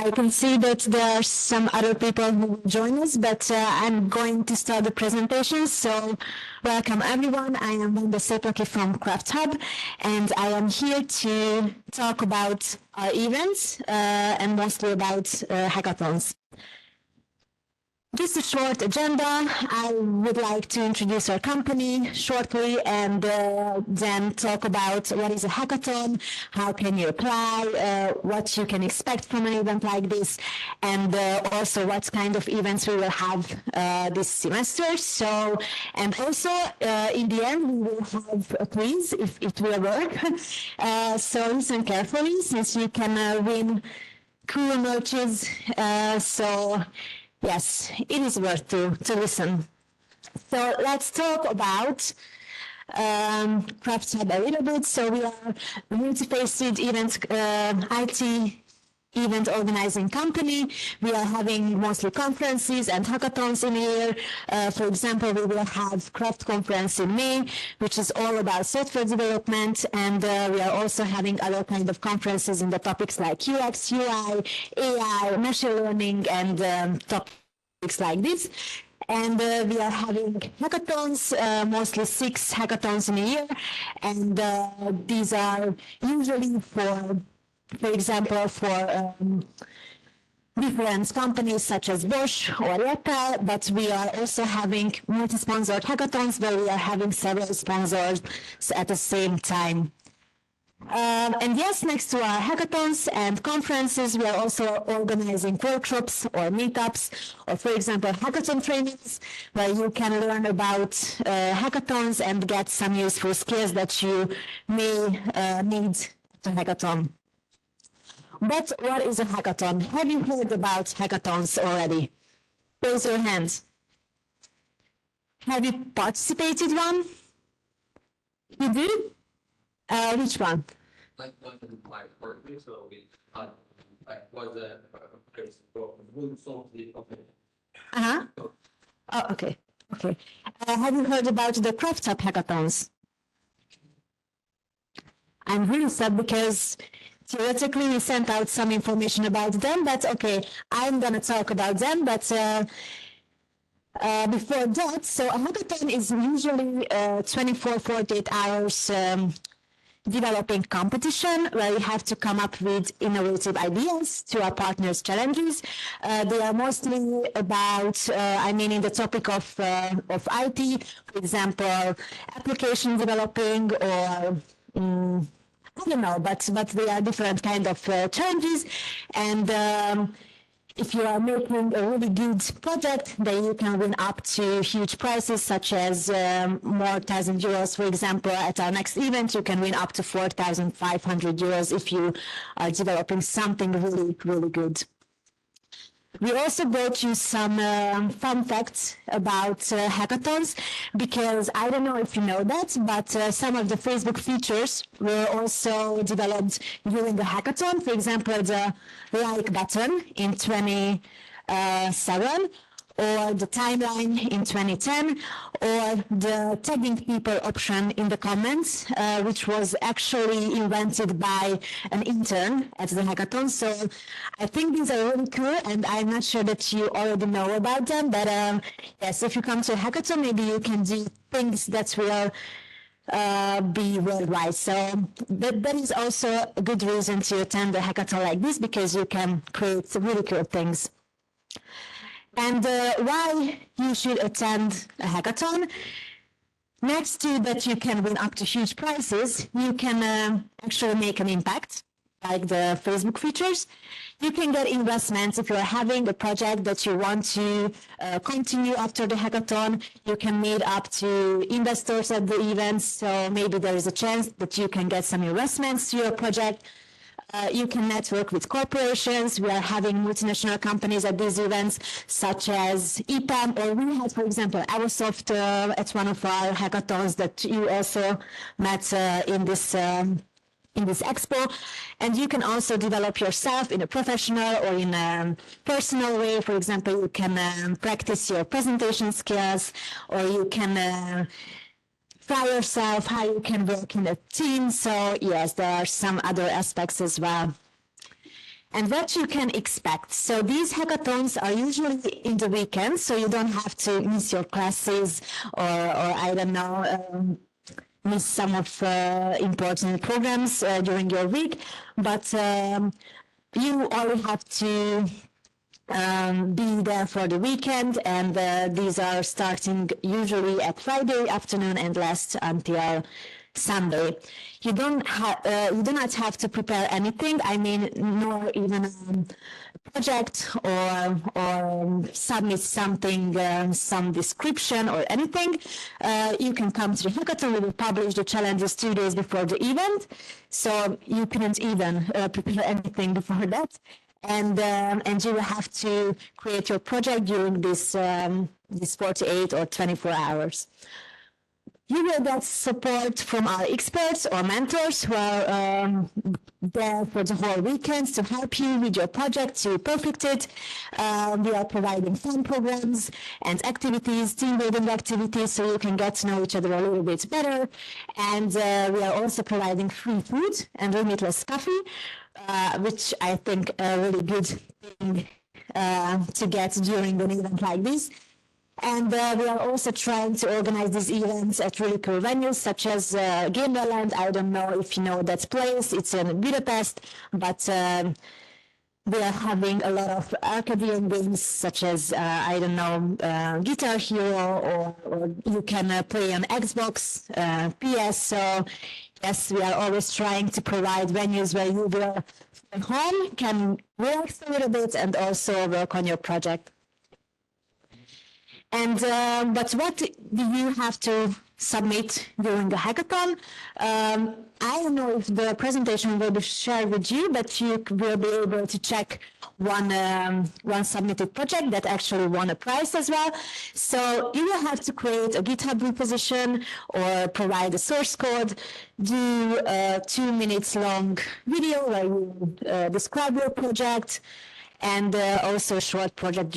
I can see that there are some other people who will join us, but I'm going to start the presentation. So welcome everyone. I am Vanda Széplaki from CraftHub, and I am here to talk about our events and mostly about hackathons. Just a short agenda. I would like to introduce our company shortly and then talk about what is a hackathon, how can you apply, what you can expect from an event like this, and also what kind of events we will have this semester. So, and also in the end, we will have a quiz if it will work. So listen carefully since you can win cool merches. Yes, it is worth to listen. So let's talk about CraftHub a little bit. So we are a multifaceted event, IT event organizing company. We are having mostly conferences and hackathons in a year. For example, we will have Craft Conference in May, which is all about software development, and we are also having other kind of conferences in the topics like UX, UI, AI, machine learning, and topics like this. And we are having hackathons, mostly 6 hackathons in a year, and these are usually for example, for different companies such as Bosch or Apple, but we are also having multi-sponsored hackathons where we are having several sponsors at the same time. And yes, next to our hackathons and conferences, we are also organizing workshops or meetups, or for example, hackathon trainings, where you can learn about hackathons and get some useful skills that you may need to hackathon. But what is a hackathon? Have you heard about hackathons already? Raise your hands. Have you participated one? You do? Which one? Like my workplace, so we was Uh-huh. Oh, okay. Okay. Have you heard about the CraftHub hackathons? I'm really sad because theoretically, we sent out some information about them, but okay, I'm going to talk about them. But before that, so a hackathon is usually 24-48 hours developing competition where you have to come up with innovative ideas to our partners' challenges. They are mostly about, in the topic of IT, for example, application developing or I don't know, but they are different kind of challenges, and if you are making a really good project, then you can win up to huge prizes, such as more 1,000 euros. For example, at our next event, you can win up to 4,500 euros if you are developing something really, really good. We also brought you some fun facts about hackathons, because I don't know if you know that, but some of the Facebook features were also developed during the hackathon. For example, the like button in 2007, or the timeline in 2010, or the tagging people option in the comments, which was actually invented by an intern at the hackathon. So I think these are really cool, and I'm not sure that you already know about them, but yes, if you come to a hackathon, maybe you can do things that will be worldwide. So that is also a good reason to attend a hackathon like this, because you can create really cool things. And why you should attend a hackathon? Next to that you can win up to huge prizes, you can actually make an impact, like the Facebook features. You can get investments if you're having a project that you want to continue after the hackathon. You can meet up to investors at the events, so maybe there is a chance that you can get some investments to your project. You can network with corporations. We are having multinational companies at these events, such as EPAM, or we had, for example, Aerosoft at one of our hackathons that you also met in this expo. And you can also develop yourself in a professional or in a personal way. For example, you can practice your presentation skills, or you can try yourself how you can work in a team. So yes, there are some other aspects as well. and what you can expect. So these hackathons are usually in the weekend, so you don't have to miss your classes or I don't know, miss some of important programs during your week, but you only have to be there for the weekend, and these are starting usually at Friday afternoon and last until Sunday. You do not have to prepare anything. I mean, nor even a project or submit something, some description or anything. You can come to the hackathon. We will publish the challenges 2 days before the event, so you couldn't even prepare anything before that. And you will have to create your project during this 48 or 24 hours. You will get support from our experts or mentors who are there for the whole weekend to help you with your project, to perfect it. We are providing fun programs and activities, team building activities, so you can get to know each other a little bit better. And we are also providing free food and limitless coffee, which I think a really good thing to get during an event like this. And we are also trying to organize these events at really cool venues, such as Gamerland. I don't know if you know that place. It's in Budapest, but we are having a lot of arcade games, such as, I don't know, Guitar Hero, or you can play on Xbox, PS. So, yes, we are always trying to provide venues where you will from home, can relax a little bit, and also work on your project. And but what do you have to submit during the hackathon? I don't know if the presentation will be shared with you, but you will be able to check one submitted project that actually won a prize as well. So you will have to create a GitHub reposition or provide a source code, do a 2 minutes long video where you describe your project, and also short project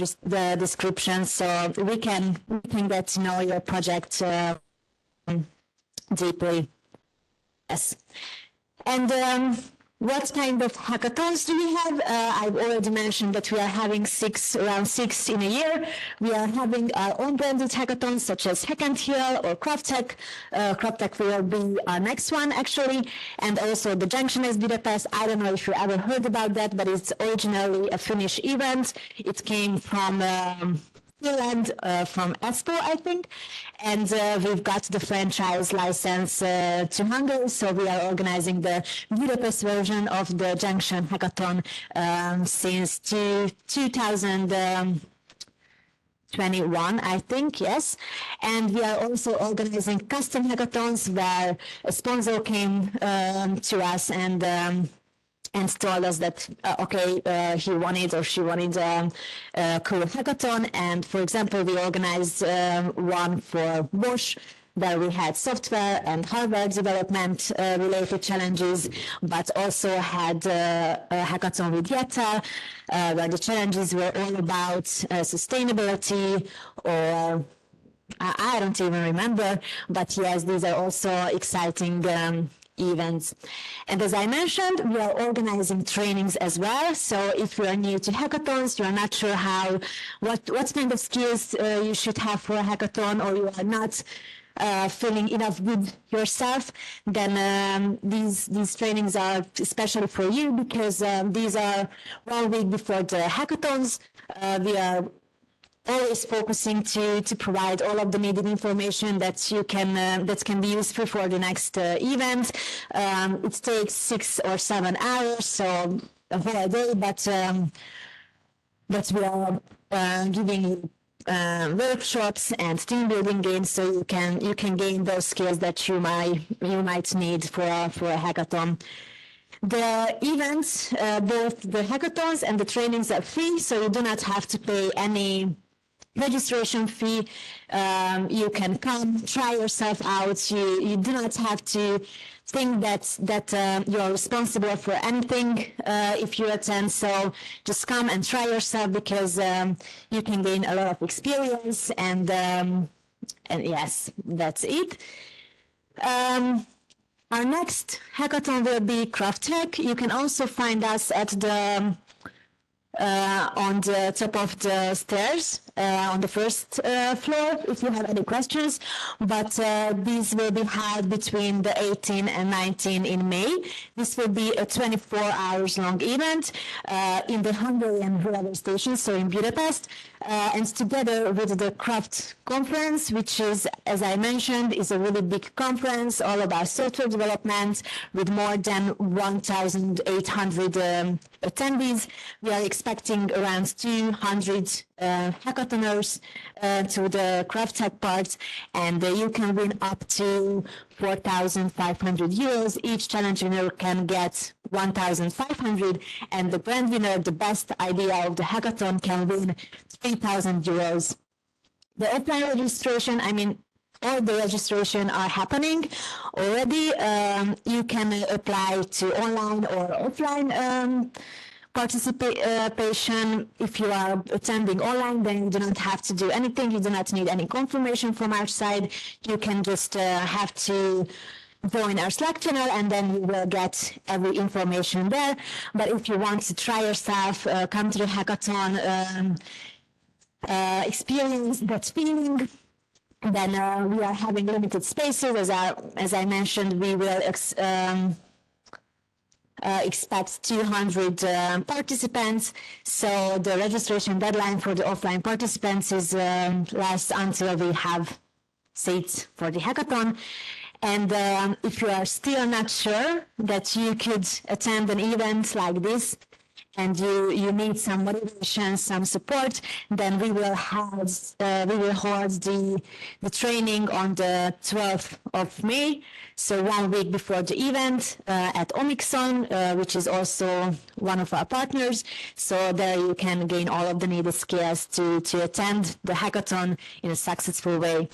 description, so we can get to know your project deeply. Yes. And what kind of hackathons do we have? I've already mentioned that we are having around six in a year. We are having our own branded hackathons such as Hack and Heal or CraftTech. CraftTech will be our next one actually, and also the Junction is Budapest. I don't know if you ever heard about that, but it's originally a Finnish event. It came from Finland, from Espoo, I think, and we've got the franchise license to Hungary, so we are organizing the Budapest version of the Junction Hackathon since 2021, I think, yes. And we are also organizing custom hackathons where a sponsor came to us and told us that, he wanted or she wanted a cool hackathon. And for example, we organized one for Bosch, where we had software and hardware development related challenges, but also had a hackathon with Jetta, where the challenges were all about sustainability, or I don't even remember, but yes, these are also exciting events. And as I mentioned, we are organizing trainings as well. So if you are new to hackathons, you are not sure what kind of skills you should have for a hackathon, or you are not feeling enough good yourself, then these trainings are especially for you, because these are 1 week before the hackathons. We are always focusing to provide all of the needed information that that can be useful for the next event. It takes 6 or 7 hours, so a whole day, but we are giving you workshops and team building games, so you can gain those skills that you might need for a hackathon. The events, both the hackathons and the trainings, are free, so you do not have to pay any registration fee. You can come, try yourself out. You do not have to think that you are responsible for anything if you attend. So just come and try yourself, because you can gain a lot of experience. And yes, that's it. Our next hackathon will be CraftHub. You can also find us at the on the top of the stairs on the first floor if you have any questions. But these will be held between the 18 and 19 in May. This will be a 24 hours long event in the Hungarian railway station, so in Budapest, and together with the Craft conference, which is, as I mentioned, is a really big conference all about software development with more than 1,800 attendees. We are expecting around 200 hackathoners to the CraftHub part, and you can win up to 4,500 euros. Each challenge winner can get 1,500, and the grand winner, the best idea of the hackathon, can win 3,000 euros. The offline registration, I mean, all the registration are happening already. You can apply to online or offline participation. If you are attending online, then you do not have to do anything. You do not need any confirmation from our side. You can just have to join our Slack channel, and then you will get every information there. But if you want to try yourself, come to the hackathon, experience that feeling, then we are having limited spaces. As I mentioned, we will expect 200 participants. So the registration deadline for the offline participants is lasts until we have seats for the hackathon. And if you are still not sure that you could attend an event like this, and you need some motivation, some support, then we will hold the training on the 12th of May, so 1 week before the event at Omixon, which is also one of our partners. So there you can gain all of the needed skills to attend the hackathon in a successful way.